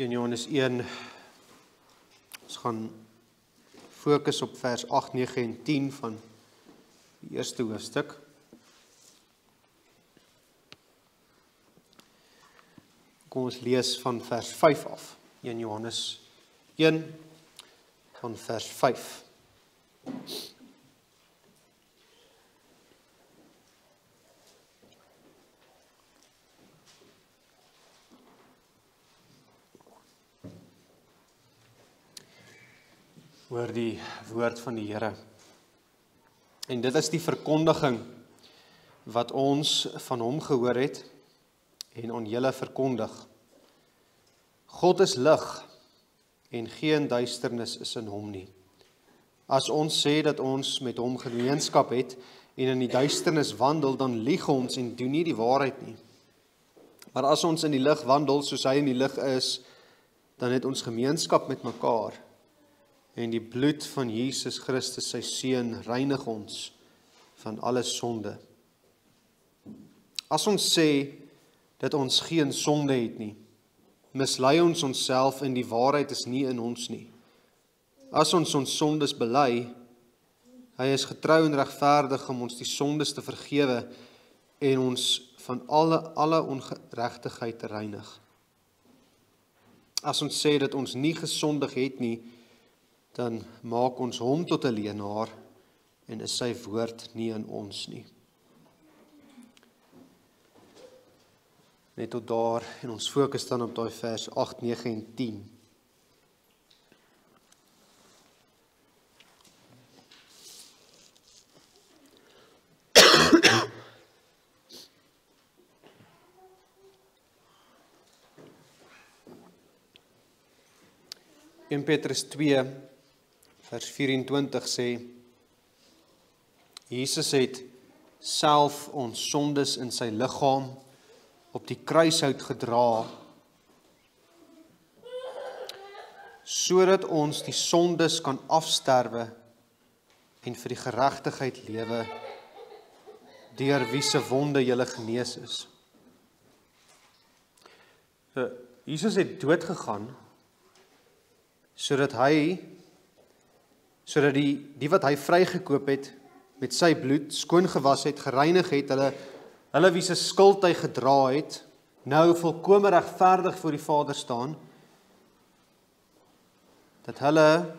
In Johannes 1, ons gaan fokus op vers 8, 9 en 10 van die eerste hoofstuk. Kom ons lees van vers 5 af. 1 Johannes 1 van vers 5. Hoor die woord van die Here. En dit is die verkondiging wat ons van hom gehoor het en aan julle verkondig. God is lig en geen duisternis is in hom nie. As ons sê dat ons met hom gemeenskap het en in die duisternis wandel, dan lieg ons en doen nie die waarheid nie. Maar as ons in die lig wandel, soos hy in die lig is, dan het ons gemeenskap met mekaar. En die bloed van Jesus Christus, sy Seun, reinig ons van alle sonde. As ons sê dat ons geen sonde het nie, mislei ons onsself en die waarheid is nie in ons nie. As ons sondes bely, hy is getrou en regverdig om ons die sondes te vergewe en ons van alle ongeregtigheid te reinig. As ons sê dat ons nie gesondig het nie, dan maak ons hom tot 'n leienaar en is sy woord nie in ons nie. Net tot daar en ons fokus dan op daai vers 8, 9 en 10. In Petrus 2 vers 24 sê, Jesus het self ons sondes in sy liggaam op die kruishout gedra, sodat ons die sondes kan afsterwe en vir die geregtigheid lewe, deur wie se wonde julle genees is. Jesus het dood gegaan, sodat die wat hy vrygekoop het, met sy bloed skoon gewas het, gereinig het, hulle wie se skuld hy gedra het, nou volkome regverdig voor die Vader staan, dat hulle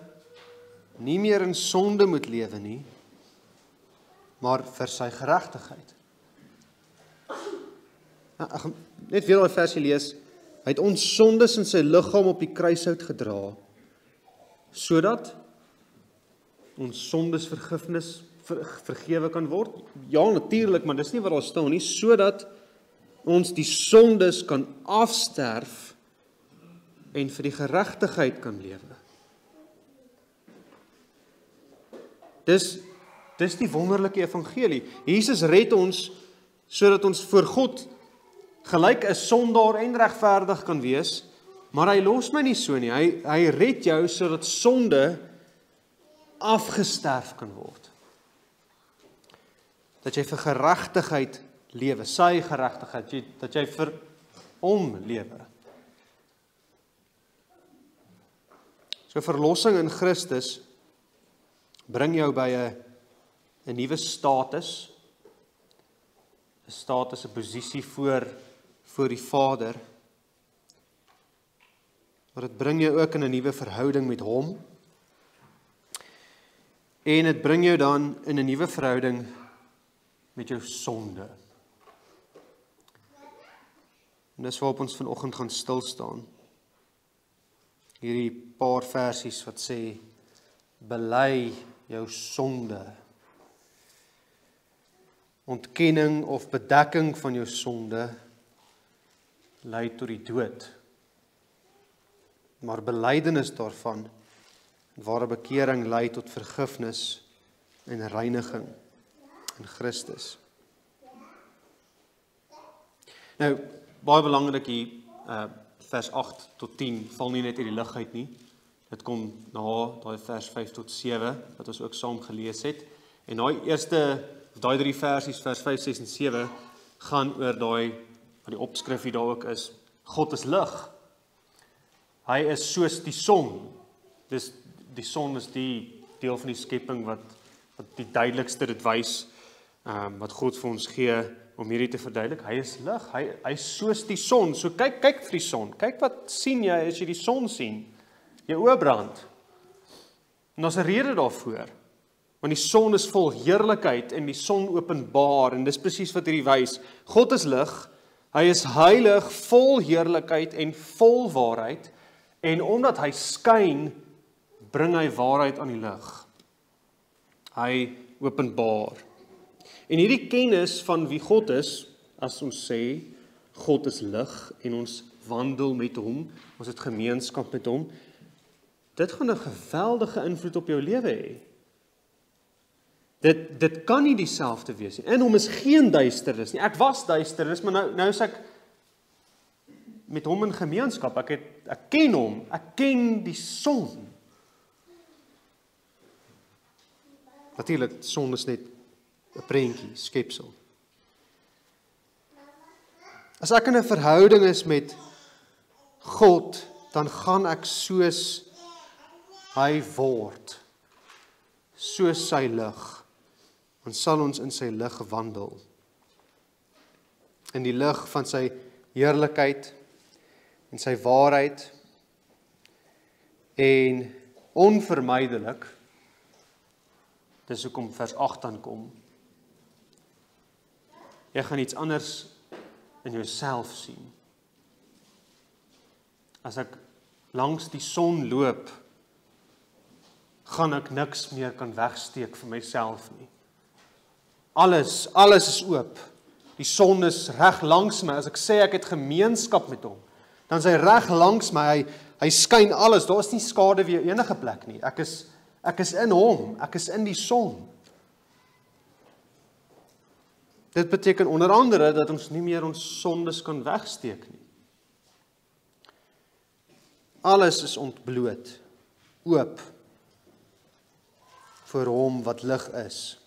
nie meer in sonde moet lewe nie, maar vir sy geregtigheid. Ek gaan net weer daai versie lees. Hy het ons sondes in sy liggaam op die kruishout gedra, sodat ons sondes vergewe kan word. Ja, natuurlik, maar dis nie wat daar staan nie, sodat ons die sondes kan afsterf en vir die geregtigheid kan lewe. Dis die wonderlike evangelie. Jesus red ons sodat ons voor God gelyk 'n sondaar en regverdig kan wees, maar hy los my nie so nie. Hy red jou sodat sonde afgesterf kan word. Dat jy vir geregtigheid lewe, sy geregtigheid, dat jy vir hom lewe. So verlossing in Christus bring jou by 'n nuwe status, 'n posisie voor die Vader, maar dit bring jou ook in 'n nuwe verhouding met hom, en dit bring jou dan in 'n nuwe verhouding met jou sonde. En dis waarop ons vanoggend gaan stil staan. Hierdie paar versies wat sê, bely jou sonde. Ontkenning of bedekking van jou sonde lei tot die dood. Maar belydenis daarvan, ware bekering lei tot vergifnis en reiniging in Christus. Nou, baie belangrik hier, vers 8 tot 10, val nie net uit die lug uit nie. Dit kom na daai vers 5 tot 7, wat ons ook saam gelees het. En daai 3 versies, vers 5, 6 en 7, gaan oor daai, wat die opskrif hier daar ook is, God is lig. Hy is soos die son. Dis die son is die deel van die skepping wat die duidelikste dit wys, wat God vir ons gee om hierdie te verduidelik. Hy is lig, hy is soos die son. So kyk vir die son. Kyk wat sien jy as jy die son sien. Jou oë brand. En daar's 'n rede daarvoor. Want die son is vol heerlikheid en die son openbaar en dis presies wat hierdie wys. God is lig, hy is heilig, vol heerlikheid en vol waarheid en omdat hy skyn, bring hy waarheid aan die lig. Hy openbaar. En hierdie kennis van wie God is, as ons sê, God is lig en ons wandel met hom, ons het gemeenskap met hom, dit gaan 'n geweldige invloed op jou lewe hê. Dit kan nie dieselfde wees nie. In hom is geen duisternis nie. Ek was duisternis, maar nou is ek met hom in gemeenskap. Ek ken hom, ek ken die son. Natuurlik, die son is net 'n prentjie, skepsel. As ek in 'n verhouding is met God, dan gaan ek soos hy word, soos sy lig, en sal ons in sy lig wandel. In die lig van sy heerlikheid en sy waarheid en onvermydelik, dis hoekom vers 8 dan kom, jy gaan iets anders in jouself sien. As ek langs die son loop, gaan ek niks meer kan wegsteek vir myself nie. Alles is oop. Die son is reg langs my. As ek sê ek het gemeenskap met hom, dan is hy reg langs my. Hy skyn alles. Daar is nie skade weer enige plek nie. Ek is in hom. Ek is in die son. Dit beteken onder andere dat ons nie meer ons sondes kan wegsteek nie. Alles is ontbloot, oop, vir hom wat lig is.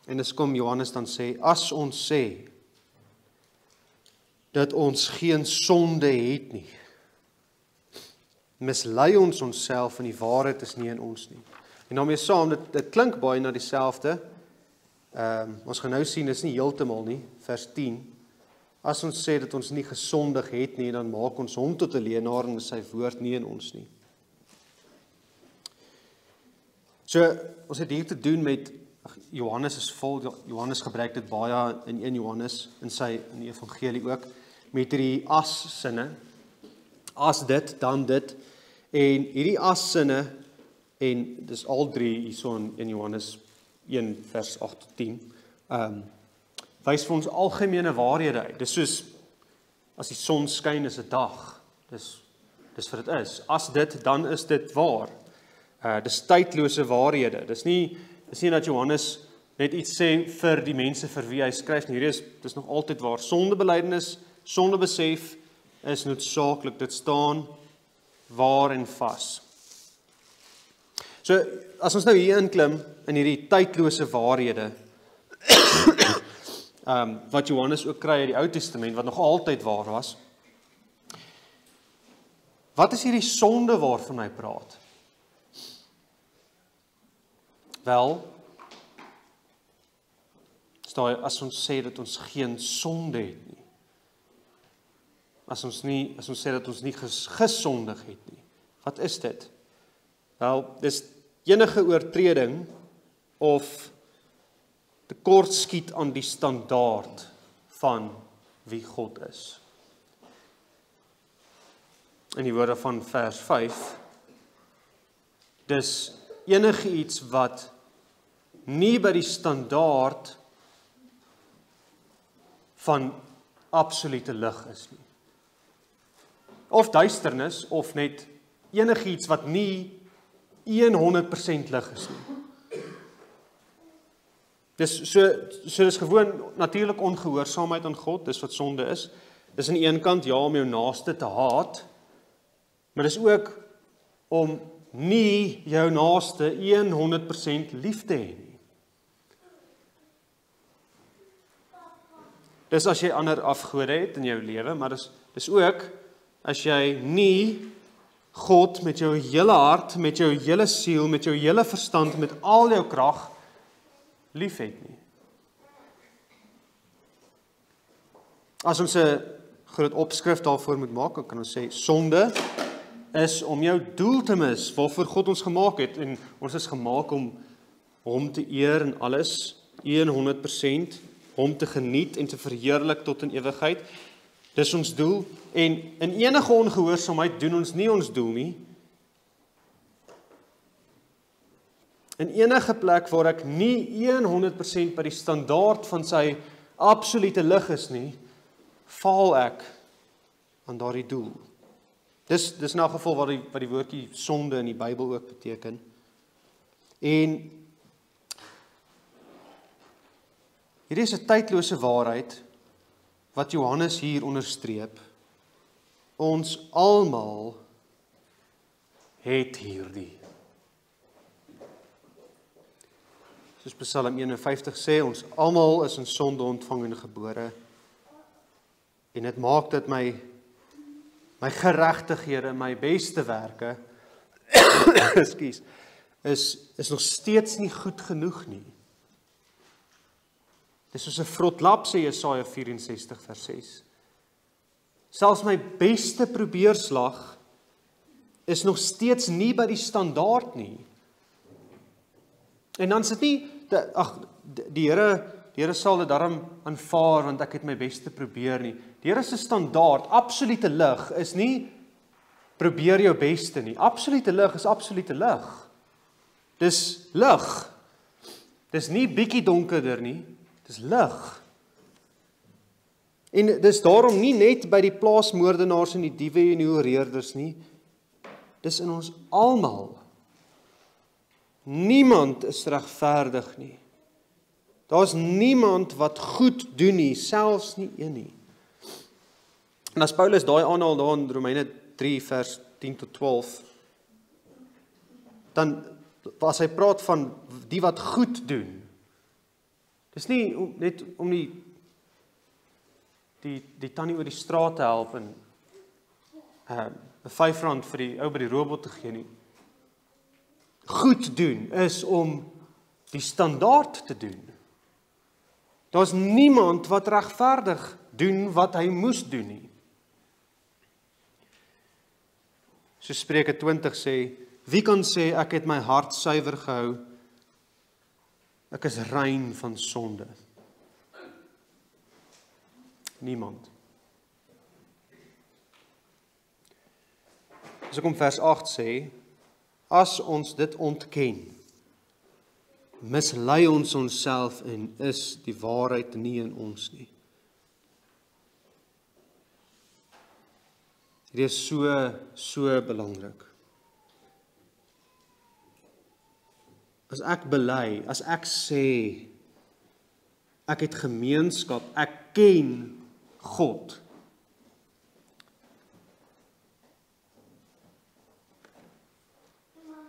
En dis kom Johannes dan sê, as ons sê, dat ons geen sonde het nie, mislei ons onsself en die waarheid is nie in ons nie. En daarmee saam, dit klink baie na dieselfde. Ons gaan nou sien, dis nie heeltemal nie, vers 10. As ons sê dat ons nie gesondig het nie, dan maak ons hom tot 'n leienaar en sy woord nie in ons nie. So, ons het hier te doen met, Johannes is vol, Johannes gebruik dit baie in 1 Johannes, in die evangelie ook, met hierdie as-sinne, as dit, dan dit, en hierdie as-sinne, en dis al drie hierso in Johannes 1 vers 8 tot 10, wys vir ons algemene waarhede uit. Dis soos, as die son skyn is 'n dag, dis vir dit is. As dit, dan is dit waar. Dis tydlose waarhede. Dis nie dat Johannes net iets sê vir die mense vir wie hy skryf nie. Dis nog altyd waar. Sondebelydenis, sondebesef is noodsaaklik. Dit staan waar en vas. So, as ons nou hier inklim in hierdie tydlose waarhede, wat Johannes ook kry uit die Ou Testament, wat nog altyd waar was, wat is hierdie sonde waarvan hy praat? Wel, as ons sê dat ons geen sonde het nie, as ons sê dat ons nie gesondig het nie, wat is dit? Wel, dis enige oortreding of tekortskiet aan die standaard van wie God is. In die woorde van vers 5, dis enige iets wat nie by die standaard van absolute lig is nie. Of duisternis, of net enige iets wat nie 100% lig is nie. Dis dis gewoon natuurlik ongehoorsaamheid aan God, dis wat sonde is. Dis aan die een kant ja om jou naaste te haat, maar dis ook om nie jou naaste 100% lief te hê nie. Dis as jy ander afgode het in jou lewe, maar dis ook as jy nie God met jou hele hart, met jou hele siel, met jou hele verstand, met al jou krag liefhet nie. As ons 'n groot opskrif daarvoor moet maak, dan kan ons sê, sonde is om jou doel te mis, waarvoor God ons gemaak het, en ons is gemaak om hom te eer in alles, 100%, hom te geniet en te verheerlik tot in ewigheid. Dis ons doel, en in enige ongehoorsaamheid doen ons nie ons doel nie. In enige plek waar ek nie 100% by die standaard van sy absolute lig is nie, faal ek aan daardie doel. Dis in 'n geval wat die woordjie sonde in die Bybel ook beteken. En hier is 'n tydlose waarheid wat Johannes hier onderstreep. Ons almal het hierdie. Soos Psalm 51 sê, ons almal is in sonde ontvang en gebore. En dit maak dat my geregtighede, my beste werke, ekskuus, is nog steeds nie goed genoeg nie. Dis soos 'n vrotlap, sê Jesaja 64 vers 6. Selfs my beste probeerslag is nog steeds nie by die standaard nie. En dan is dit nie, die Here sal dit daarom aanvaar, want ek het my beste probeer nie. Die Here se standaard, absolute lig, is nie probeer jou beste nie. Absolute lig is absolute lig. Dis lig. Dis nie bietjie donkerder nie, dis lig. En dis daarom nie net by die plaasmoordenaars en die diewe en die hoereerders nie. Dis in ons almal. Niemand is regverdig nie. Daar's niemand wat goed doen nie, selfs nie een nie. En as Paulus daai aanhaal daar in Romeine 3 vers 10 tot 12, dan as hy praat van die wat goed doen, dis nie net om die tannie oor die straat te help en 'n R5 vir die ou by die robot te gee nie. Goed doen is om die standaard te doen. Daar's niemand wat regverdig doen wat hy moes doen nie. So Spreuke 20 sê, wie kan sê ek het my hart suiwer gehou? Ek is rein van sonde. Niemand. As ek om vers 8 sê, as ons dit ontken, mislei ons onsself en is die waarheid nie in ons nie. Dit is so belangrik. As ek bely, as ek sê, ek het gemeenskap, ek ken God,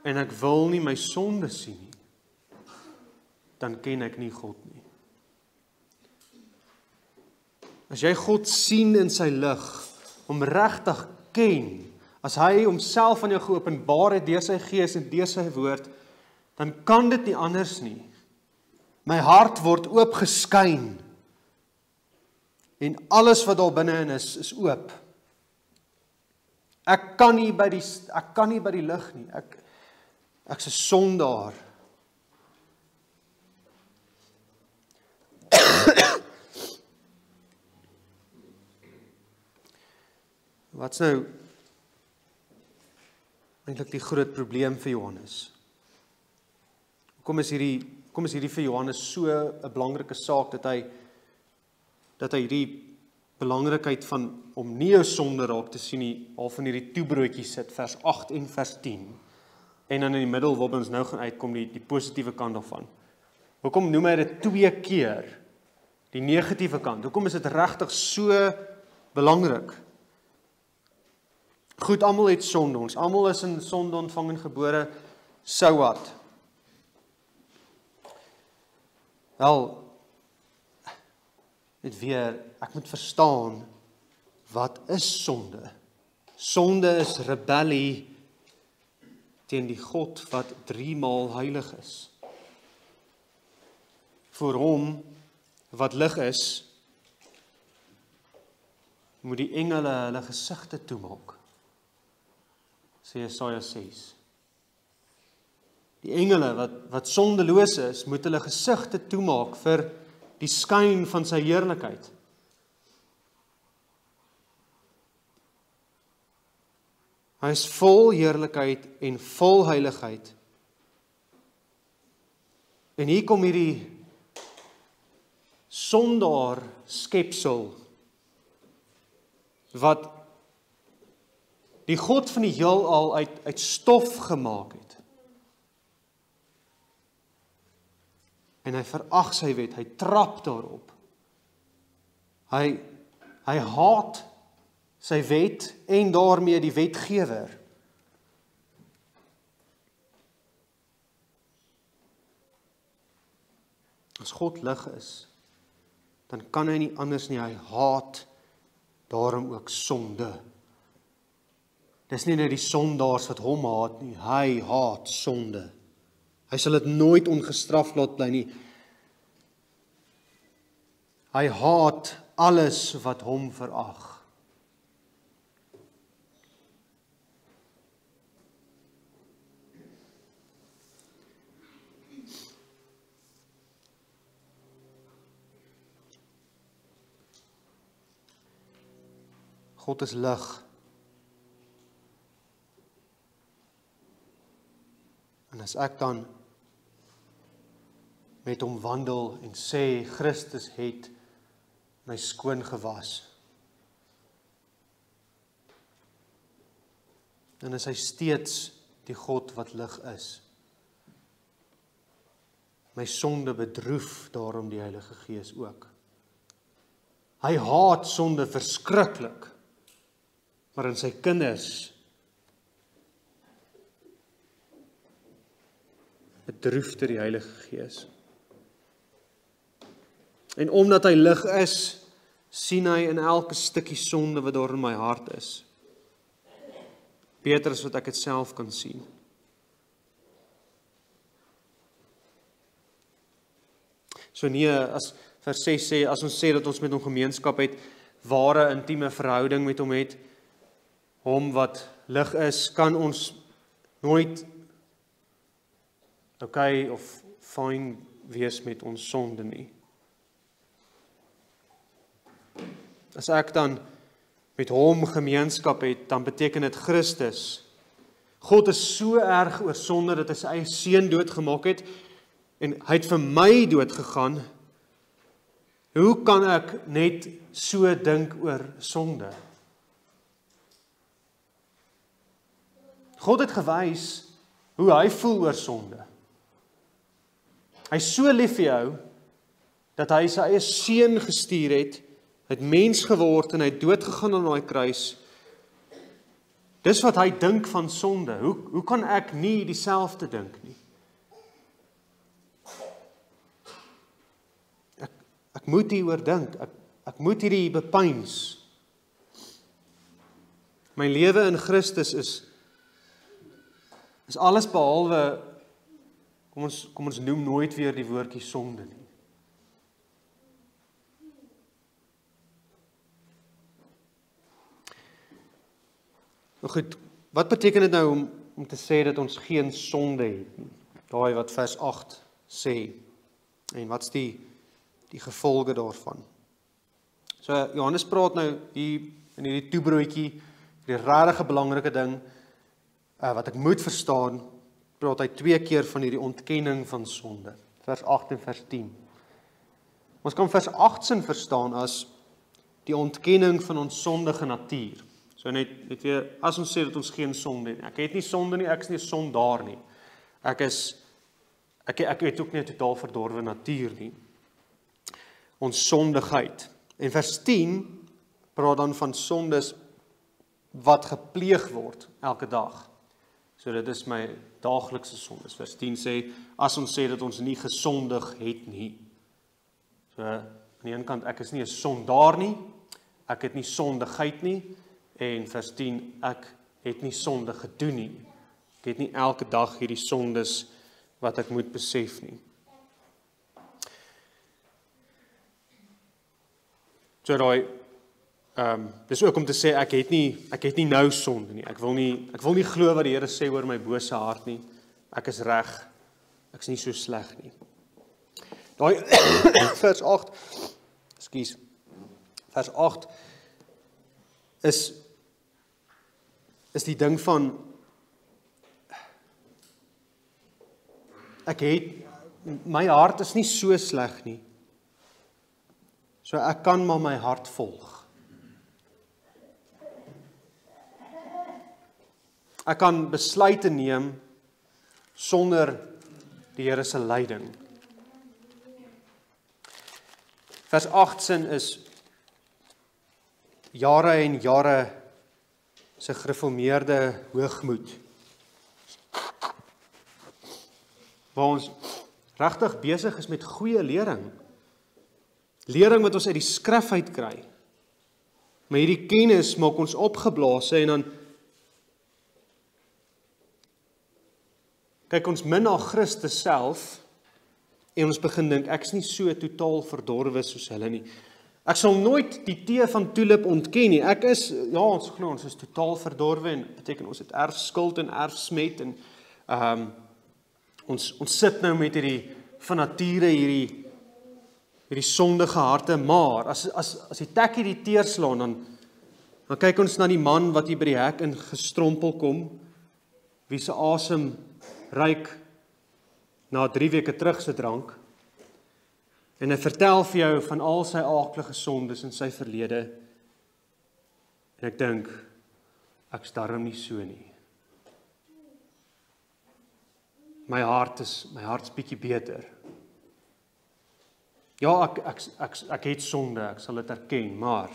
en ek wil nie my sonde sien nie, dan ken ek nie God nie. As jy God sien in sy lig, om regtig ken, as hy homself aan jou geopenbaar het deur sy gees en deur sy woord, dan kan dit nie anders nie. My hart word oopgeskyn, en alles wat daar binne in is oop. Ek kan nie by die lig nie. Ek's 'n sondaar. Wat's nou eintlik die groot probleem vir Johannes? Kom is hierdie vir Johannes so 'n belangrike saak dat hy hierdie belangrikheid van om nie jou sonde raak te sien nie, al van hierdie toebroodjie sit, vers 8 en vers 10. En dan in die middel waarby ons nou gaan uitkom, die positiewe kant daarvan. Hoekom noem hy dit 2 keer? Die negatiewe kant. Hoekom is dit regtig so belangrik? Goed, almal het sonde. Ons almal is in sonde ontvang en gebore. So wat? Wel, net weer, ek moet verstaan, wat is sonde? Sonde is rebellie teen die God wat 3 maal heilig is. Voor hom wat lig is, moet die engele hulle gesigte toemaak, sê Jesaja 6. Die engele wat sondeloos is, moet hulle gesigte toemaak vir die skyn van sy heerlikheid. Hy is vol heerlikheid en vol heiligheid. En hier kom hierdie sondaar skepsel, wat die God van die heelal uit stof gemaak het. En hy verag sy wet, hy trap daarop. Hy haat sy wet en daarmee die wetgewer. As God lig is, dan kan hy nie anders nie, hy haat daarom ook sonde. Dis nie net die sondaars wat hom haat nie, hy haat sonde. Hy sal dit nooit ongestraf laat bly nie. Hy haat alles wat hom verag. God is lig. En as ek dan met hom wandel en sê, Christus het my skoon gewas, dan is hy steeds die God wat lig is. My sonde bedroef daarom die Heilige Gees ook. Hy haat sonde verskriklik, maar in sy kinders bedroef dit die Heilige Gees. En omdat hy lig is, sien hy in elke stukkie sonde wat daar in my hart is. Beter as wat ek dit self kan sien. So nee, as vers 6 sê, as ons sê dat ons met hom gemeenskap het, ware intieme verhouding met hom het, hom wat lig is, kan ons nooit okay of fyn wees met ons sonde nie. As ek dan met hom gemeenskap het, dan beteken dit Christus. God is so erg oor sonde dat hy sy eie seun doodgemaak het en hy het vir my dood gegaan. Hoe kan ek net so dink oor sonde? God het gewys hoe hy voel oor sonde. Hy is so lief vir jou dat hy sy eie seun gestuur het, mens geword en hy het doodgegaan aan daai kruis. Dis wat hy dink van sonde. Hoe kan ek nie dieselfde dink nie? Ek moet hieroor dink. Ek moet hierdie bepeins. My lewe in Christus is alles behalwe, kom ons noem nooit weer die woordjie sonde nie. Nou goed, wat beteken dit nou om te sê dat ons geen sonde het nie? Daai wat vers 8 sê. En wat's die gevolge daarvan? So Johannes praat nou hier in hierdie toebroodjie, die regtig belangrike ding wat ek moet verstaan, praat hy 2 keer van hierdie ontkenning van sonde. Vers 8 en vers 10. Ons kan vers 8 sin verstaan as die ontkenning van ons sondige natuur. So net weer, as ons sê dat ons geen sonde het, ek het nie sonde nie, ek is nie 'n sondaar nie. Ek het ook nie 'n totaal verdorwe natuur nie. Ons sondigheid. En vers 10 praat dan van sondes wat gepleeg word elke dag. So dit is my daaglikse sondes. Vers 10 sê, as ons sê dat ons nie gesondig het nie. So aan die een kant, ek is nie 'n sondaar nie, ek het nie sondigheid nie, En vers 10, ek het nie sonde gedoen nie. Ek het nie elke dag hierdie sondes wat ek moet besef nie. So daai, dis ook om te sê, ek het nie nou sonde nie. Ek wil nie glo wat die Here sê oor my bose hart nie. Ek is reg. Ek is nie so sleg nie. Daai vers 8, vers 8 is die ding van my hart is nie so sleg nie. So ek kan maar my hart volg. Ek kan besluite neem sonder die Here se leiding. Vers 8 sin is jare en jare se gereformeerde hoogmoed. Waar ons regtig besig is met goeie lering. Lering wat ons uit die skrif uit kry. Maar hierdie kennis maak ons opgeblaas en dan kyk ons min na Christus self en ons begin dink ek is nie so totaal verdorwe soos hulle nie. Ek sal nooit die tee van tulip ontken nie. Ons glo ons is totaal verdorwe en beteken ons het erfskuld en erfsmet en ons sit nou met hierdie van nature hierdie sondige harte, maar as die tekkie die teer slaan dan kyk ons na die man wat hier by die hek in gestrompel kom, wie se asem ruik na 3 weke terug se drank. En hy vertel vir jou van al sy aaklige sondes in sy verlede. En ek dink, ek's darm nie so nie. My hart's bietjie beter. Ja, ek het sonde, ek sal dit erken, maar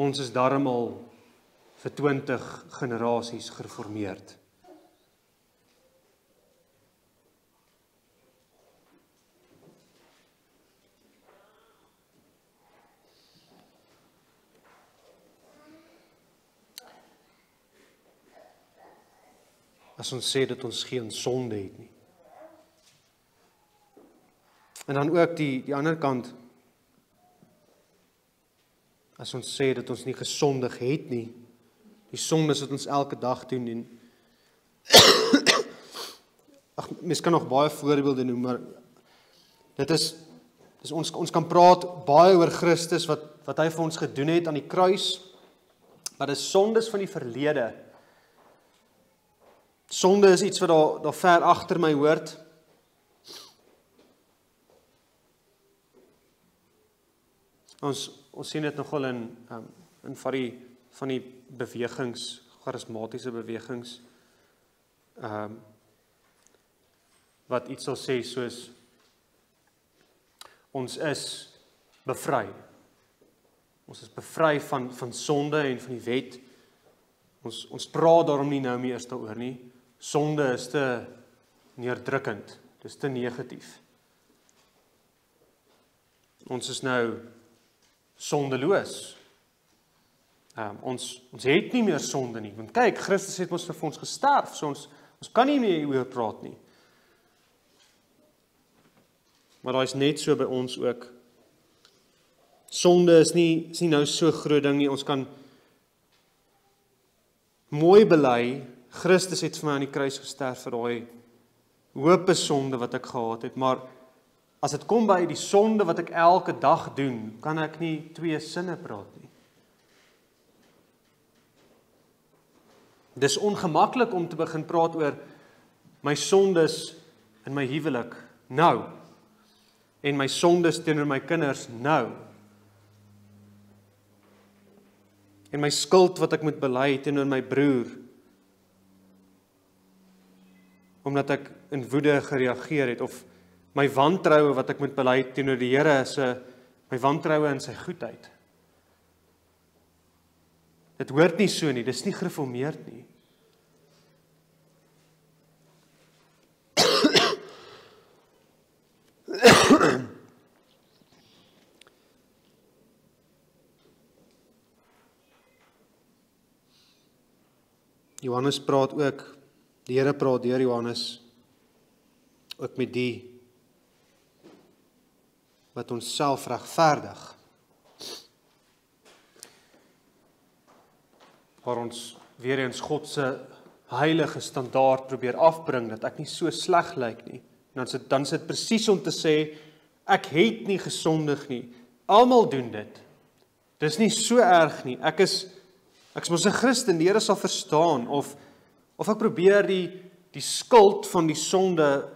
ons is darm al vir 20 generasies gereformeerd. As ons sê dat ons geen sonde het nie. En dan ook die ander kant, as ons sê dat ons nie gesondig het nie, die sondes wat ons elke dag doen en mens kan nog baie voorbeelde noem, maar dit is ons kan praat baie oor Christus wat hy vir ons gedoen het aan die kruis, maar dit is sondes van die verlede. Sonde is iets wat daar ver agter my hoort. Ons sien dit nogal in van die bewegings, charismatiese bewegings, wat iets sal sê soos, ons is bevry. Ons is bevry van sonde en van die wet. Ons praat daarom nie nou meer eers daaroor nie. Sonde is te neerdrukkend, dis te negatief. Ons is nou sondeloos. Ons het nie meer sonde nie, want kyk, Christus het ons vir ons gesterf, so ons kan nie meer oor praat nie. Maar daar is net so by ons ook. Sonde is nie nou so groot ding nie, ons kan mooi bely, Christus het vir my aan die kruis gesterf vir daai hope sonde wat ek gehad het, maar as dit kom by die sonde wat ek elke dag doen, kan ek nie 2 sinne praat nie. Dis ongemaklik om te begin praat oor my sondes in my huwelik nou, en my sondes teenoor my kinders nou, en my skuld wat ek moet bely teenoor my broer, omdat ek in woede gereageer het, of my wantroue wat ek moet bely teenoor die Here is my wantroue in sy goedheid. Dit hoort nie so nie, dis nie gereformeerd nie. Johannes praat ook, die Here praat deur Johannes ook met die wat ons self regverdig. Waar ons weer eens God se heilige standaard probeer afbring, dat ek nie so sleg lyk nie. En dan is dit presies om te sê, ek het nie gesondig nie. Almal doen dit. Dis nie so erg nie. Ek is mos 'n Christen, die Here sal verstaan, of ek probeer die skuld van die sonde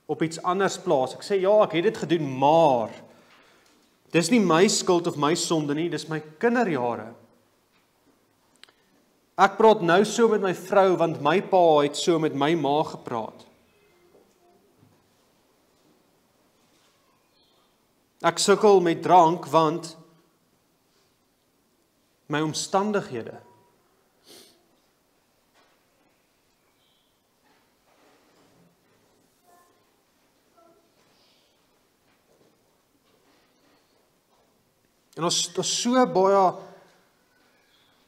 op iets anders plaas. Ek sê, ja, ek het dit gedoen, maar dis nie my skuld of my sonde nie, dis my kinderjare. Ek praat nou so met my vrou, want my pa het so met my ma gepraat. Ek sukkel met drank, want my omstandighede. En ons so baie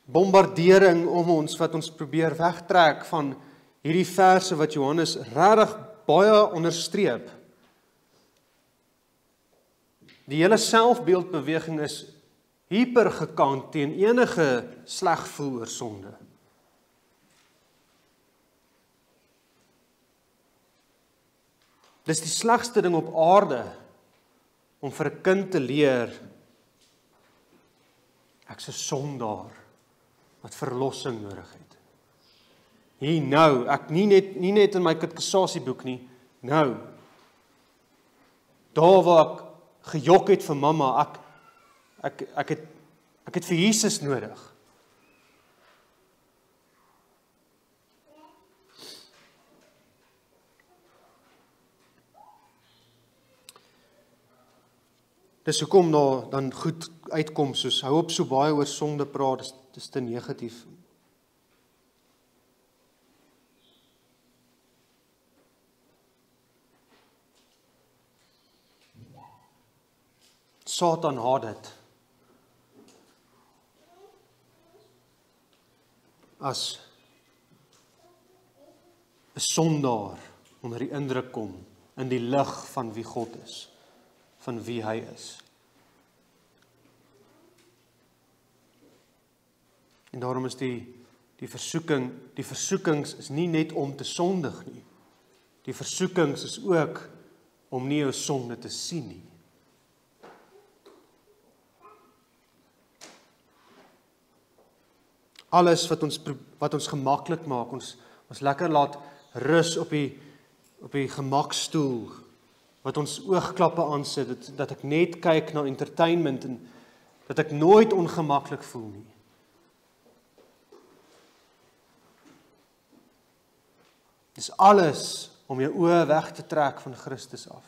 bombardering om ons, wat ons probeer wegtrek van hierdie verse wat Johannes regtig baie onderstreep. Die hele selfbeeldbeweging is hypergekant teen enige sleg voel oor sonde. Dis die slegste ding op aarde om vir 'n kind te leer, ek's 'n sondaar wat verlossing nodig het. Hier nou, ek nie net in my katekisasieboek nie, nou. Daar waar ek gejok het vir mamma, ek het vir Jesus nodig. Dis hoekom daar dan goed uitkom, soos hou op so baie oor sonde praat, dis te negatief. Satan haat dit. As 'n sondaar onder die indruk kom in die lig van wie God is, van wie hy is. En daarom is die versoekings is nie net om te sondig nie. Die versoekings is ook om nie jou sonde te sien nie. Alles wat ons gemaklik maak, ons lekker laat rus op die gemakstoel, wat ons oogklappe aansit, dat ek net kyk na entertainment en dat ek nooit ongemaklik voel nie. Dis alles om jou oë weg te trek van Christus af.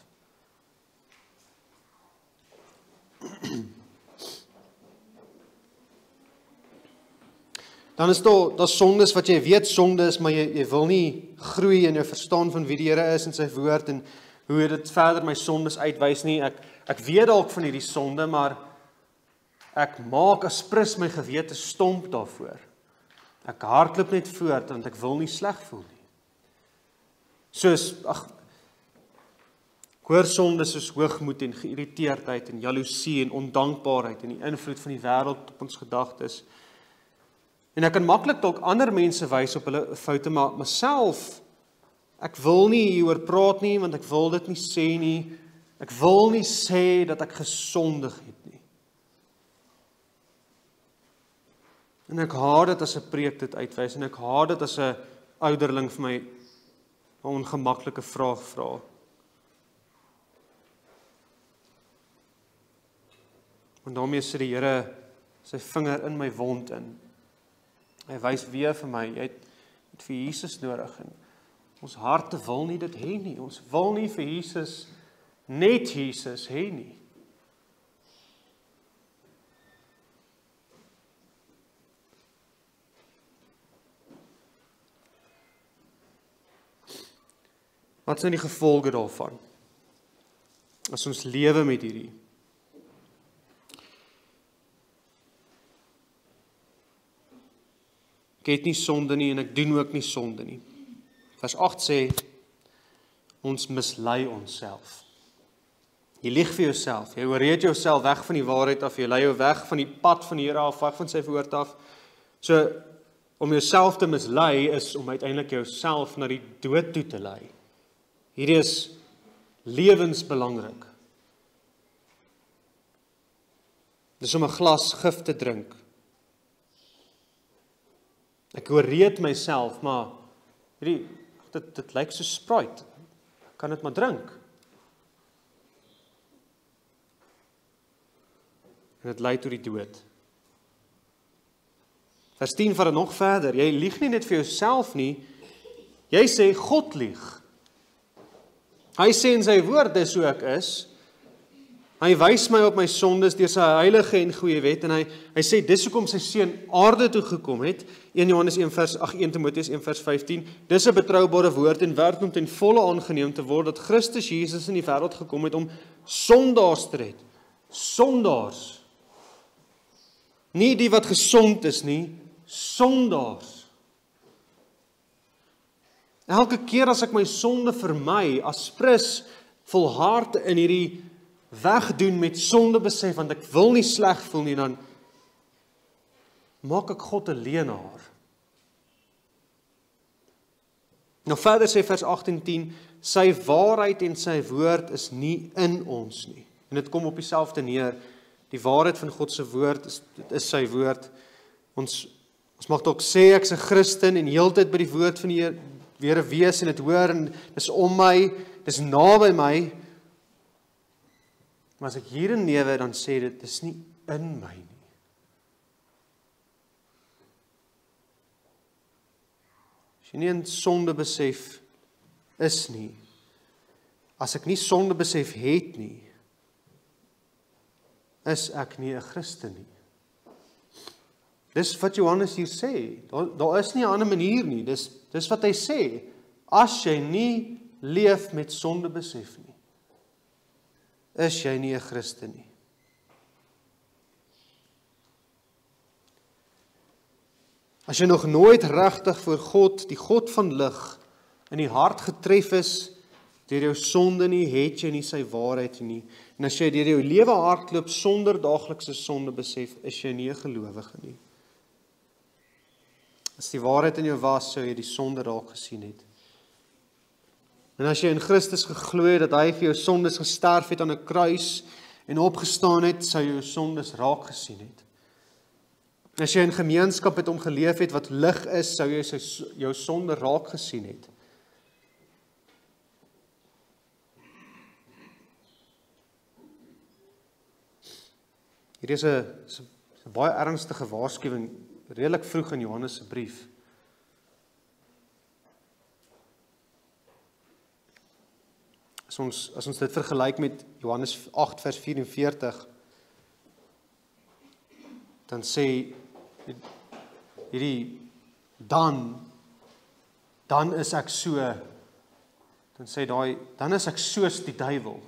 Dan is daar sondes wat jy weet sonde is, maar jy wil nie groei in jou verstaan van wie die Here is en sy woord en hoe dit verder my sondes uitwys nie. Ek weet dalk van hierdie sonde, maar ek maak asprus my gewete stomp daarvoor. Ek hardloop net voort want ek wil nie sleg voel nie. Soos, ek hoor sonde soos hoogmoed en geïrriteerdheid en jaloesie en ondankbaarheid en die invloed van die wêreld op ons gedagtes. En ek kan maklik dalk ander mense wys op hulle foute, maar myself, ek wil nie hieroor praat nie, want ek wil dit nie sê nie. Ek wil nie sê dat ek gesondig het nie. En ek haat dit as 'n preek dit uitwys, en ek haat dit as 'n ouderling vir my 'n ongemaklike vraag vra. Want daarmee sit die Here sy vinger in my wond in. Hy wys weer vir my, jy het vir Jesus nodig, en ons harte wil nie dit hê nie. Ons wil nie vir Jesus, net Jesus hê nie. Wat zijn die gevolge daarvan? As ons lewe met hierdie. ek het nie sonde nie en ek doen ook nie sonde nie. Vers 8 sê, ons mislei onsself. Jy lieg vir jouself, jy oorreed jouself weg van die waarheid af, jy lei jou weg van die pad van die Here af, weg van sy woord af. So, om jouself te mislei is om uiteindelik jouself na die dood toe te lei. Hierdie is lewensbelangrik. Dis om 'n glas gif te drink. Ek oorreed myself, maar dit lyk so Sprite. Ek kan dit maar drink. En dit lei tot die dood. Vers 10 vat dit nog verder. Jy lieg nie net vir jouself nie. Jy sê God lieg. Hy sê in sy woord, dis hoe ek is. Hy wys my op my sondes deur sy heilige en goeie wet en hy sê dis hoekom sy seun aarde toe gekom het. 1 Timoteus 1 vers 15. Dis 'n betroubare woord en werd om ten volle aangeneem te word dat Christus Jesus in die wêreld gekom het om sondaars te red. Sondaars. Nie die wat gesond is nie, sondaars. Elke keer as ek my sonde vermy, aspris volhard in hierdie wegdoen met sondebesef, want ek wil nie sleg voel nie, dan maak ek God 'n leienaar. Nou verder sê vers 8 en 10, sy waarheid en sy woord is nie in ons nie. En dit kom op dieselfde neer, die waarheid van God se woord, dit is sy woord. Ons mag dalk sê ek's 'n Christen en heeltyd by die woord van die Here wees en dit hoor en dis om my, dis naby my. Maar as ek hier in lewe dan sê dit is nie in my nie. As jy nie in sonde besef is nie, as ek nie sonde besef het nie, is ek nie 'n Christen nie. Dis wat Johannes hier sê. Daar is nie 'n ander manier nie. Dis wat hy sê. As jy nie leef met sonde besef nie, is jy nie 'n Christen nie. As jy nog nooit regtig voor God, die God van lig, in die hart getref is deur jou sonde nie, het jy nie sy waarheid nie. En as jy deur jou lewe hardloop sonder daaglikse sonde besef, is jy nie 'n gelowige nie. As die waarheid in jou was, sou jy die sonde raak gesien het. En as jy in Christus geglo het dat hy vir jou sondes gesterf het aan 'n kruis en opgestaan het, sou jy jou sondes raak gesien het. As jy in gemeenskap met hom geleef het wat lig is, sou jy jou sonde raak gesien het. Hier is 'n baie ernstige waarskuwing redelik vroeg in Johannes se brief. As ons dit vergelyk met Johannes 8 vers 44, dan sê hierdie dan is ek so, dan sê dan is ek soos die duiwel.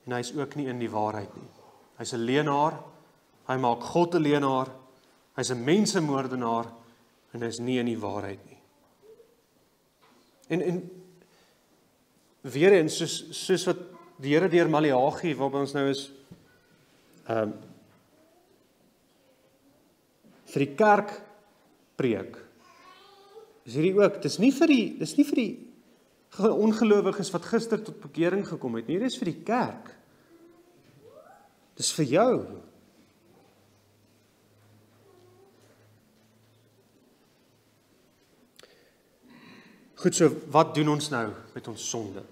En hy is ook nie in die waarheid nie. Hy's 'n leienaar, hy maak God 'n leienaar, hy's 'n mensemoordenaar en hy's nie in die waarheid nie. En weer eens, soos wat die Here deur Maleagi, waarby ons nou is, vir die kerk preek, is hierdie ook, dis nie vir die ongelowiges wat gister tot bekering gekom het nie, dit is vir die kerk. Dis vir jou. Goed, so wat doen ons nou met ons sonde?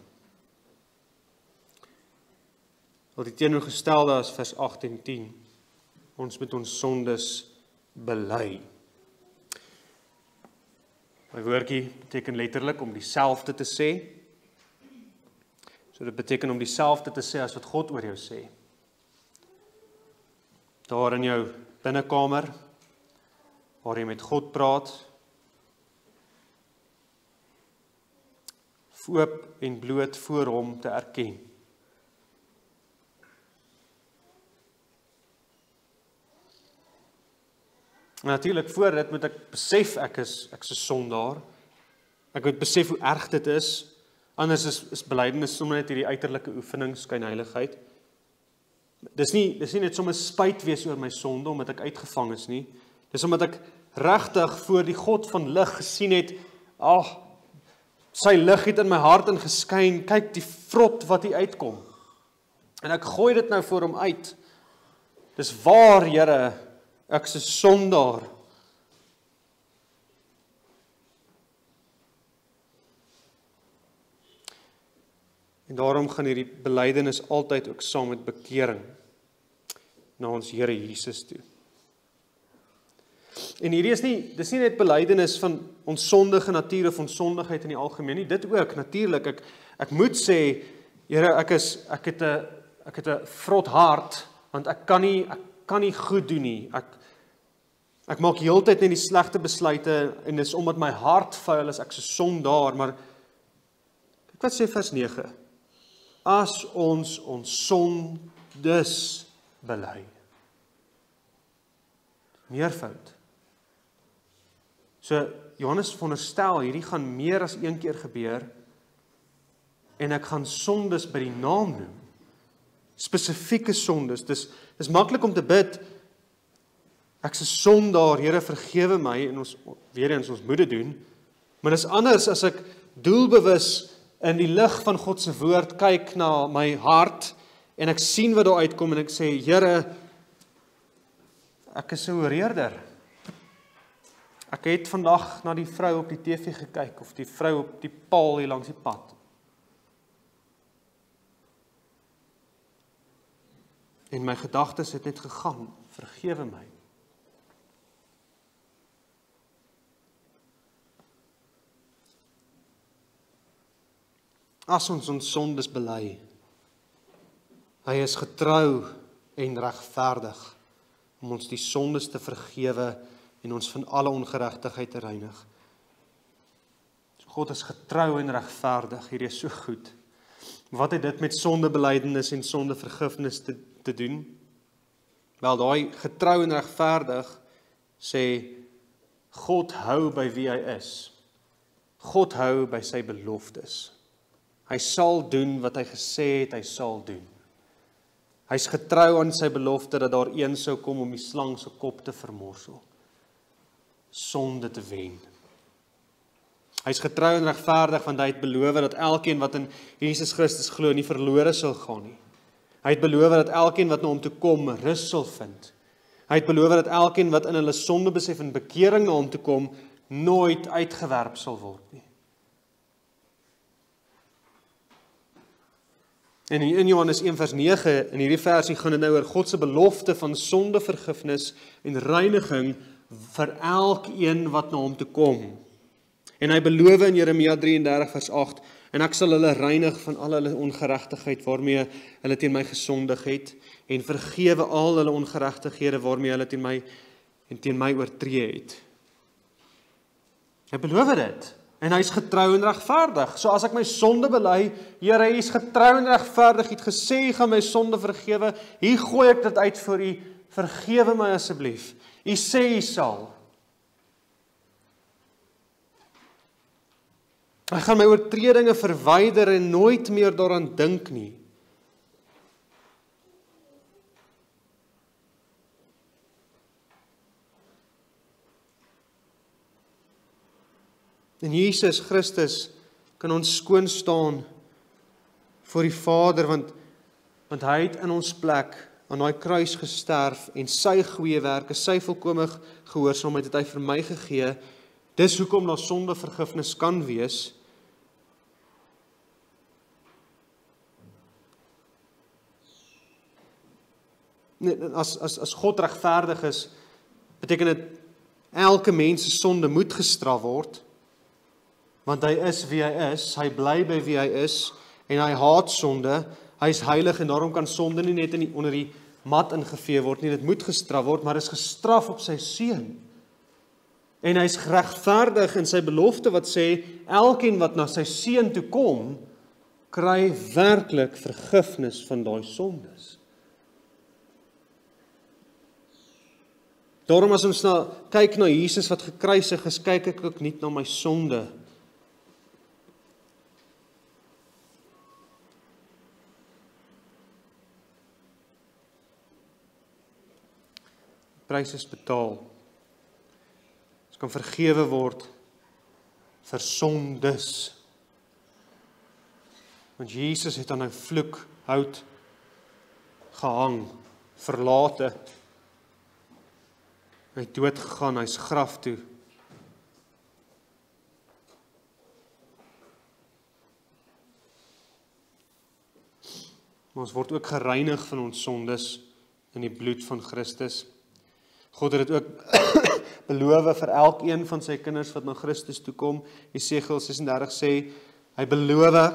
Wel, die teenoorgestelde is vers 8 en 10. Ons moet ons sondes bely. My woordjie beteken letterlik om dieselfde te sê. So dit beteken om dieselfde te sê as wat God oor jou sê. Daar in jou binnekamer, waar jy met God praat, oop en bloot voor hom te erken. En natuurlik voor dit moet ek besef ek is 'n sondaar. Ek moet besef hoe erg dit is. Anders is belydenis sommer net hierdie uiterlike oefening, skynheiligheid. Dis nie net sommer spyt wees oor my sonde omdat ek uitgevang is nie. Dis omdat ek regtig voor die God van lig gesien het, sy lig het in my hart ingeskyn, kyk die vrot wat hier uitkom. En ek gooi dit nou voor hom uit. Dis waar, Here, ek is 'n sondaar. En daarom gaan hierdie belydenis altyd ook saam met bekering na ons Here Jesus toe. En hierdie dis nie net belydenis van ons sondige natuur of ons sondigheid in die algemeen nie, dit ook natuurlik. Ek moet sê, Here, ek het 'n vrot hart, want ek kan nie goed doen nie. Ek maak heeltyd net die slegte besluite en dis omdat my hart vuil is, ek is 'n sondaar, maar kyk wat sê vers 9. As ons sondes bely. Meervoud. So Johannes veronderstel hierdie gaan meer as een keer gebeur en ek gaan sondes by die naam noem. Spesifieke sondes. Dis maklik om te bid. Ek's 'n sondaar, Here, vergewe my en ons moet dit doen. Maar dis anders as ek doelbewus in die lig van God se woord kyk na my hart en ek sien wat daar uitkom en ek sê, Here, ek is 'n oreerder. Ek het vandag na die vrou op die TV gekyk of die vrou op die paal hier langs die pad. En my gedagtes het net gegaan, vergewe my. As ons sondes bely, hy is getrou en regverdig om ons die sondes te vergewe en ons van alle ongeregtigheid te reinig. God is getrou en regverdig, hierdie is so goed. Wat het dit met sondebelydenis en sondevergifnis te doen? Wel, daai getrou en regverdig sê, God hou by wie hy is. God hou by sy beloftes. Hy sal doen wat hy gesê het hy sal doen. Hy's getrou aan sy belofte dat daar een sou kom om die slang se kop te vermorsel. Sonde te wen. Hy's getrou en regverdig want hy het beloof dat elkeen wat in Jesus Christus glo nie verlore sal gaan nie. Hy het beloof dat elkeen wat na hom toe kom rus sal vind. Hy het beloof dat elkeen wat in hulle sonde besef en bekering na hom toe kom nooit uitgewerp sal word nie. En in Johannes 1 vers 9, in hierdie versie gaan dit nou oor God se belofte van sondevergifnis en reiniging vir elkeen wat na hom toe kom. En hy beloof in Jeremia 33 vers 8, en ek sal hulle reinig van al hulle ongeregtigheid waarmee hulle teen my gesondig het, en vergewe al hulle ongeregtighede waarmee hulle teen my oortree het. Hy beloof dit. En hy is getrou en regverdig. So as ek my sonde bely, Here, hy is getrou en regverdig, hy het gesê, hy gaan my sonde vergewe, hier gooi ek dit uit vir u, vergewe my asseblief. U sê, u sal. Hy gaan my oortredinge verwyder en nooit meer daaraan dink nie. En Jesus Christus kan ons skoon staan voor die Vader, want hy het in ons plek aan daai kruis gesterf en sy goeie werke, sy volkome gehoorsaamheid het hy vir my gegee. Dis hoekom daar sondevergifnis kan wees. As God regverdig is, beteken dit elke mens se sonde moet gestraf word. Want hy is wie hy is, hy bly by wie hy is, en hy haat sonde, hy is heilig, en daarom kan sonde nie net onder die mat ingevee word nie, dit moet gestraf word, maar is gestraf op sy seun. En hy is regverdig in sy belofte wat sê, elkeen wat na sy seun toe kom, kry werklik vergifnis van daai sondes. Daarom as ons kyk na Jesus wat gekruisig is, kyk ek ook nie na my sonde. Die prys is betaal. Ons kan vergewe word vir sondes. Want Jesus het aan 'n vloekhout gehang, verlate. Hy het dood gegaan, hy's graf toe. Maar ons word ook gereinig van ons sondes in die bloed van Christus. God het dit ook beloof vir elkeen van sy kinders wat na Christus toe kom. Jesegiel 36 sê, hy beloof,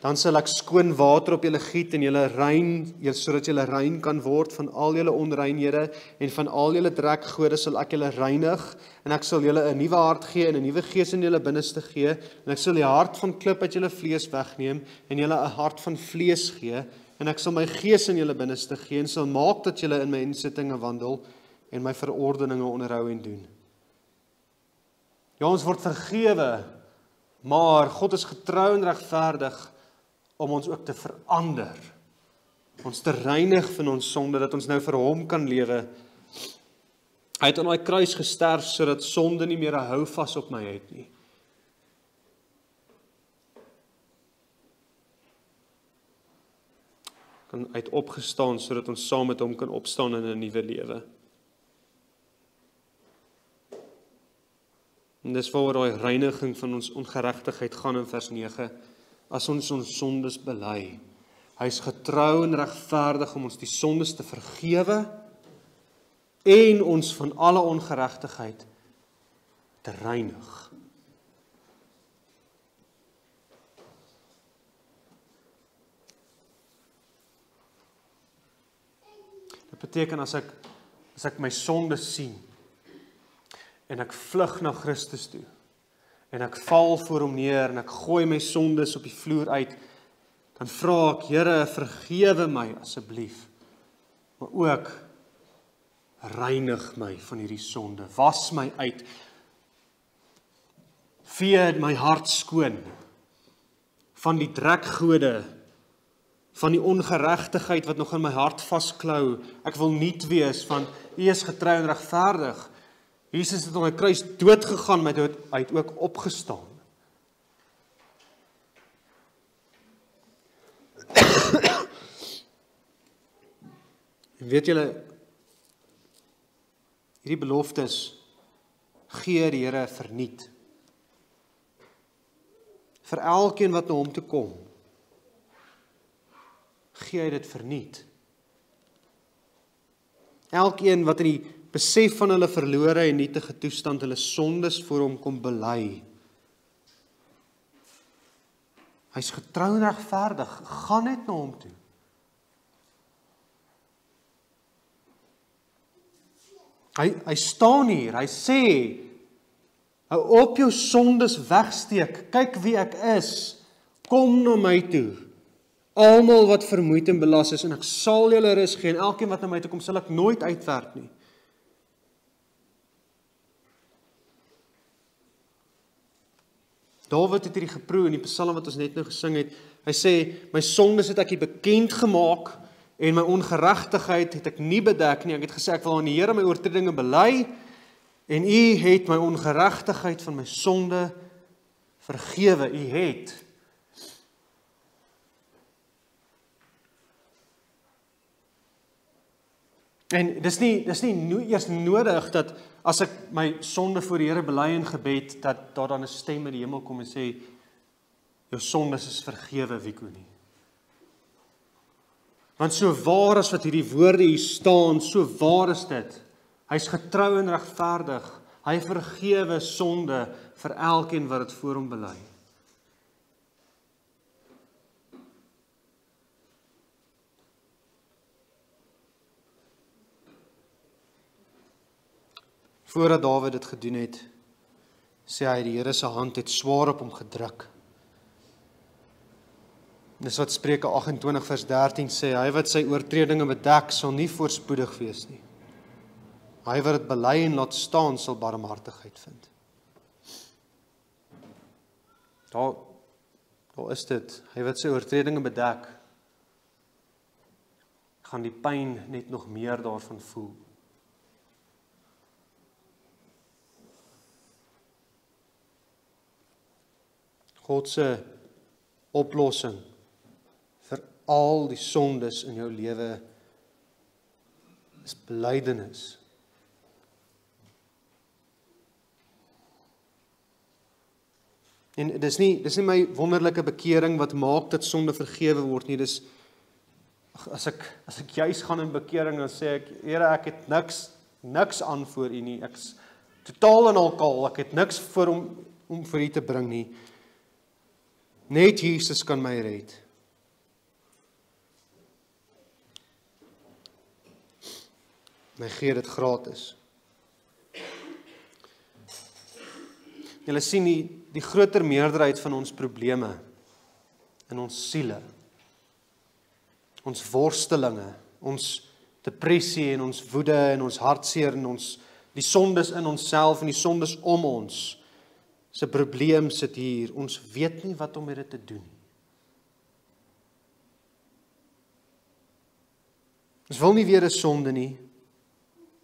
dan sal ek skoon water op julle giet en julle rein, sodat julle rein kan word van al julle onreinhede en van al julle drekgode sal ek julle reinig en ek sal julle 'n nuwe hart gee en 'n nuwe gees in julle binneste gee en ek sal die hart van klip uit julle vlees wegneem en julle 'n hart van vlees gee en ek sal my gees in julle binneste gee en sal maak dat julle in my insittinge wandel en my verordeninge onderhou en doen. Ja, ons word vergewe, maar God is getrou en regverdig om ons ook te verander, ons te reinig van ons sonde, dat ons nou vir hom kan lewe. Hy het aan daai kruis gesterf, sodat sonde nie meer 'n houvas op my het nie. Hy het opgestaan, sodat ons saam met hom kan opstaan in 'n nuwe lewe. En dis waaroor daai reiniging van ons ongeregtigheid gaan in vers 9. As ons sondes bely. Hy is getrou en regverdig om ons die sondes te vergewe en ons van alle ongeregtigheid te reinig. Dit beteken as ek my sondes sien en ek vlug na Christus toe en ek val voor hom neer en ek gooi my sondes op die vloer uit, dan vra ek, Here, vergewe my asseblief, maar ook reinig my van hierdie sonde, was my uit, vee my hart skoon van die drekgode, van die ongeregtigheid wat nog in my hart vasklou. Ek wil nuut wees van, U is getrou en regverdig. Jesus het aan die kruis dood gegaan, maar hy het ook opgestaan. En weet julle, hierdie beloftes gee die Here verniet. Vir elkeen wat na hom toe kom, gee hy dit verniet. Elkeen wat in die besef van hulle verlore en nietige toestand, hulle sondes voor hom kom bely. Hy's getrou en regverdig, gaan net na hom toe. Hy staan hier, hy sê, hou op jou sondes wegsteek, kyk wie ek is, kom na my toe, almal wat vermoeid en belas is, en ek sal julle rus gee, en elkeen wat na my toe kom, sal ek nooit uitwerp nie. Dawid het hierdie geproe in die Psalm wat ons net nou gesing het, hy sê, my sondes het ek U bekend gemaak, en my ongeregtigheid het ek nie bedek nie. Ek het gesê, ek wil aan die Here my oortredinge bely, en U het my ongeregtigheid van my sonde vergewe. U het. En dis nie eers nodig dat as ek my sonde voor die Here bely in gebed, dat daar dan 'n stem in die hemel kom en sê, jou sondes is vergewe, Wieko nie. Want so waar as wat hierdie woorde hier staan, so waar is dit. Hy's getrou en regverdig. Hy vergewe sonde vir elkeen wat dit voor hom bely. Voordat Dawid dit gedoen het, sê hy, die Here se hand het swaar op hom gedruk. Dis wat Spreuke 28 vers 13 sê, hy wat sy oortredinge bedek, sal nie voorspoedig wees nie. Hy wat dit bely en laat staan, sal barmhartigheid vind. Daar is dit. Hy wat sy oortredinge bedek, gaan die pyn net nog meer daarvan voel. God se oplossing vir al die sondes in jou lewe is belydenis. En dis nie my wonderlike bekering wat maak dat sonde vergewe word nie. Dis as ek juis gaan in bekering, dan sê ek, Here, ek het niks aan voor U nie. Ek's totaal en al kaal. Ek het niks voor om vir U te bring nie. Net Jesus kan my red. My gee dit gratis. Julle sien die groter meerderheid van ons probleme in ons siele, ons worstelinge, ons depressie en ons woede en ons hartseer en die sondes in onsself en die sondes om ons, se probleem sit hier. Ons weet nie wat om met dit te doen nie. Ons wil nie weer 'n sonde nie,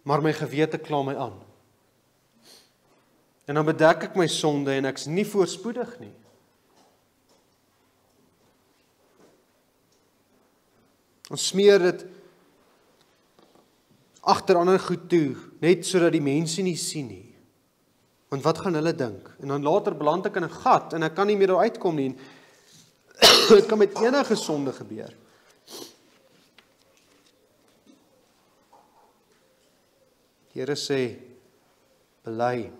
maar my gewete kla my aan. En dan bedek ek my sonde en ek's nie voorspoedig nie. Ons smeer dit agter ander goed toe, net sodat die mense nie sien nie. Want wat gaan hulle dink? En dan later beland ek in 'n gat en ek kan nie meer daar uitkom nie. Dit kan met enige sonde gebeur. Die Here sê, bely.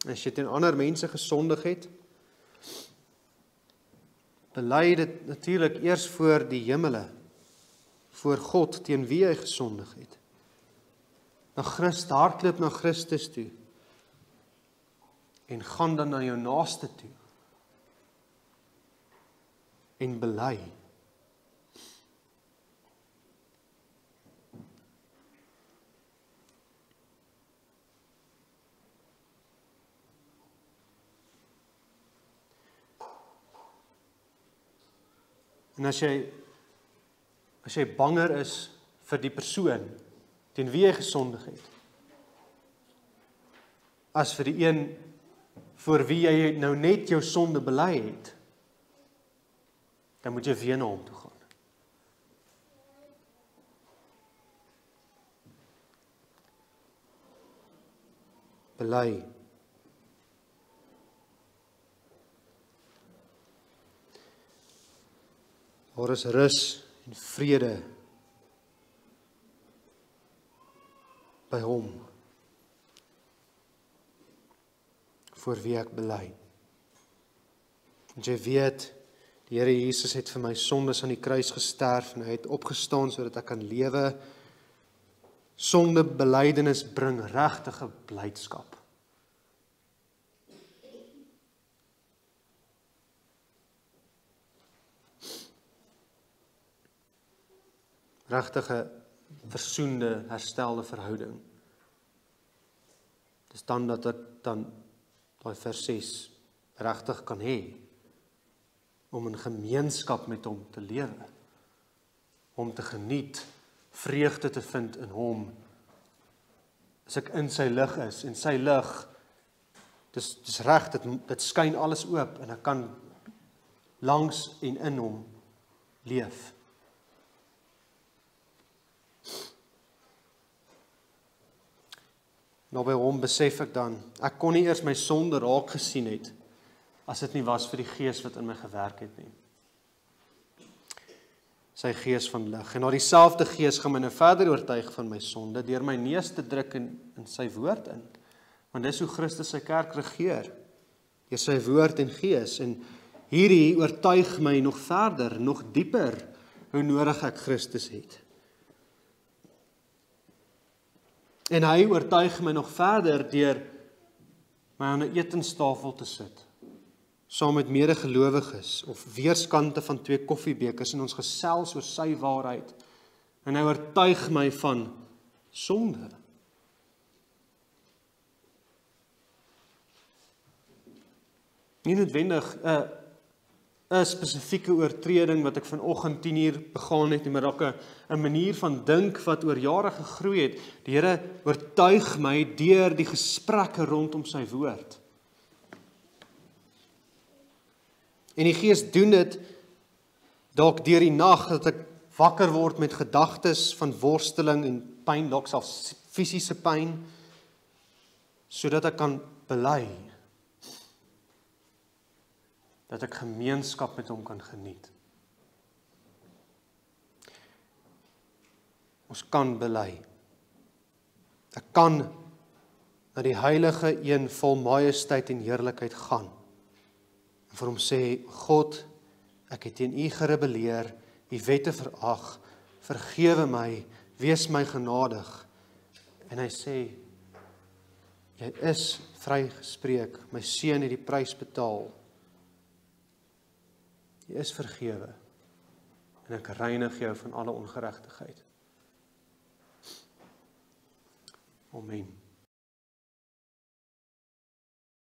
As jy teen ander mense gesondig het, bely dit natuurlik eers voor die hemele, voor God teen wie jy gesondig het. Hardloop na Christus toe en gaan dan na jou naaste toe en bely. En as jy banger is vir die persoon teen wie jy gesondig het, as vir die een voor wie jy nou net jou sonde bely het, dan moet jy weer na hom toe gaan. Bely. Daar is rus en vrede by hom, voor wie ek bely. Want jy weet, die Here Jesus het vir my sondes aan die kruis gesterf en hy het opgestaan sodat ek kan lewe. Sonde belydenis bring regtige blydskap. Regtige versoende, herstelde verhouding. Dis dan dat ek dan daai vers 6 regtig kan hê om in gemeenskap met hom te lewe, om te geniet, vreugde te vind in hom. As ek in sy lig is en sy lig, dis reg, dit skyn alles oop en ek kan langs en in hom leef. Nou by hom besef ek dan, ek kon nie eers my sonde raak gesien het, as dit nie was vir die Gees wat in my gewerk het nie. Sy Gees van lig. En na dieselfde Gees gaan my nou verder oortuig van my sonde, deur my neus te druk in sy woord in. Want dis hoe Christus sy kerk regeer, deur sy woord en Gees. En hierdie oortuig my nog verder, nog dieper, hoe nodig ek Christus het. En hy oortuig my nog verder deur my aan 'n etenstafel te sit, saam met medegelowiges of weerskante van 2 koffiebekers en ons gesels oor sy waarheid En hy oortuig my van sonde. Nie noodwendig 'n spesifieke oortreding wat ek vanoggend 10:00 begaan het, maar dalk 'n manier van dink wat oor jare gegroei het. Die Here oortuig my deur die gesprekke rondom sy woord. En die Gees doen dit dalk deur die nag, dat ek wakker word met gedagtes van worsteling en pyn, dalk selfs fisiese pyn, sodat ek kan bely, dat ek gemeenskap met hom kan geniet. Ons kan bely. Ek kan na die heilige een vol majesteit en heerlikheid gaan. En vir hom sê, God, ek het teen u gerebelleer, u wette verag, vergewe my, wees my genadig. En hy sê, jy is vrygespreek, my seun het die prys betaal. Jy is vergewe, en ek reinig jou van alle ongeregtigheid. Amen.